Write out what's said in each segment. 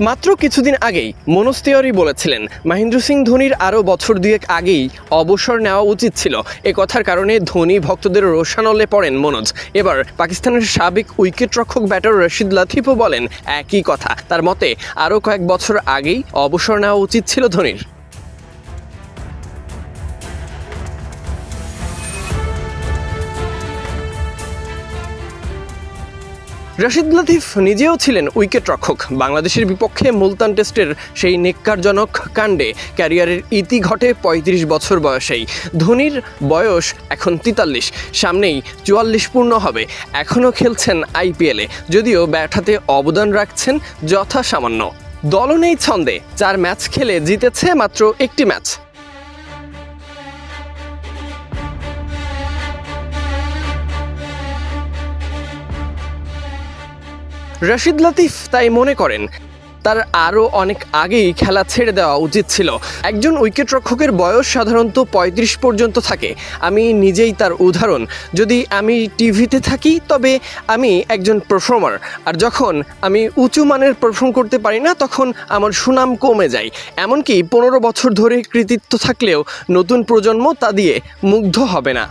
মাত্র কিছুদিন আগেই মনোজ তিওয়ারি বলেছিলেন মহেন্দ্র সিং ধোনির আরও বছর দুয়েক আগেই অবসর নেওয়া উচিত ছিল। এ কথার কারণে ধোনি ভক্তদের রোষানলে পড়েন মনোজ। এবার পাকিস্তানের সাবেক উইকেটরক্ষক ব্যাটার রশিদ লাতিফও বলেন একই কথা। তার মতে আরও কয়েক বছর আগেই অবসর নেওয়া উচিত ছিল ধোনির। রশিদ লাতিফ নিজেও ছিলেন উইকেটরক্ষক। বাংলাদেশের বিপক্ষে মুলতান টেস্টের সেই নেক্কারজনক কাণ্ডে ক্যারিয়ারের ইতি ঘটে ৩৫ বছর বয়সেই। ধোনির বয়স এখন ৪৩, সামনেই ৪৪ পূর্ণ হবে। এখনও খেলছেন আইপিএলে, যদিও ব্যাট হাতে অবদান রাখছেন যথাসামান্য। দলও নেই ছন্দে, ৪ ম্যাচ খেলে জিতেছে মাত্র একটি ম্যাচ। রশিদ লাতিফ তাই মনে করেন তার আরও অনেক আগেই খেলা ছেড়ে দেওয়া উচিত ছিল। একজন উইকেটরক্ষকের বয়স সাধারণত ৩৫ পর্যন্ত থাকে। আমি নিজেই তার উদাহরণ। যদি আমি টিভিতে থাকি তবে আমি একজন পারফর্মার, আর যখন আমি উঁচু মানের পারফর্ম করতে পারি না তখন আমার সুনাম কমে যায়। এমনকি ১৫ বছর ধরে কৃতিত্ব থাকলেও নতুন প্রজন্ম তা দিয়ে মুগ্ধ হবে না।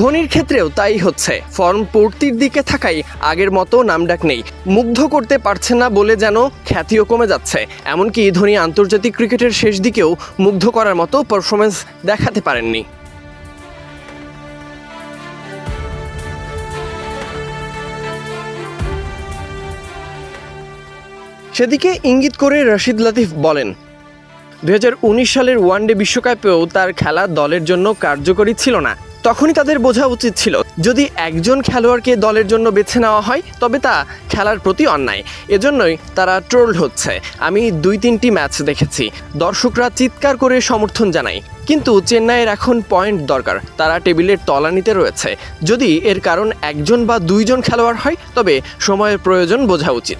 ধোনির ক্ষেত্রেও তাই হচ্ছে। ফর্ম পূর্তির দিকে থাকায় আগের মতো নামডাক নেই। মুগ্ধ করতে পারছে না বলে যেন খ্যাতিও কমে যাচ্ছে। এমনকি ধোনি আন্তর্জাতিক ক্রিকেটের শেষ দিকেও মুগ্ধ করার মতো পারফরমেন্স দেখাতে পারেননি। সেদিকে ইঙ্গিত করে রশিদ লাতিফ বলেন, ২০১৯ সালের ওয়ানডে বিশ্বকাপেও তার খেলা দলের জন্য কার্যকরী ছিল না। তখনই তাদের বোঝা উচিত ছিল যদি একজন খেলোয়াড়কে দলের জন্য বেছে নেওয়া হয় তবে তা খেলার প্রতি অন্যায়। এজন্যই তারা ট্রোলড হচ্ছে। আমি ২-৩টি ম্যাচ দেখেছি, দর্শকরা চিৎকার করে সমর্থন জানায়। কিন্তু চেন্নাইয়ের এখন পয়েন্ট দরকার। তারা টেবিলের তলানিতে রয়েছে। যদি এর কারণ একজন বা দুইজন খেলোয়াড় হয় তবে সময়ের প্রয়োজন বোঝা উচিত।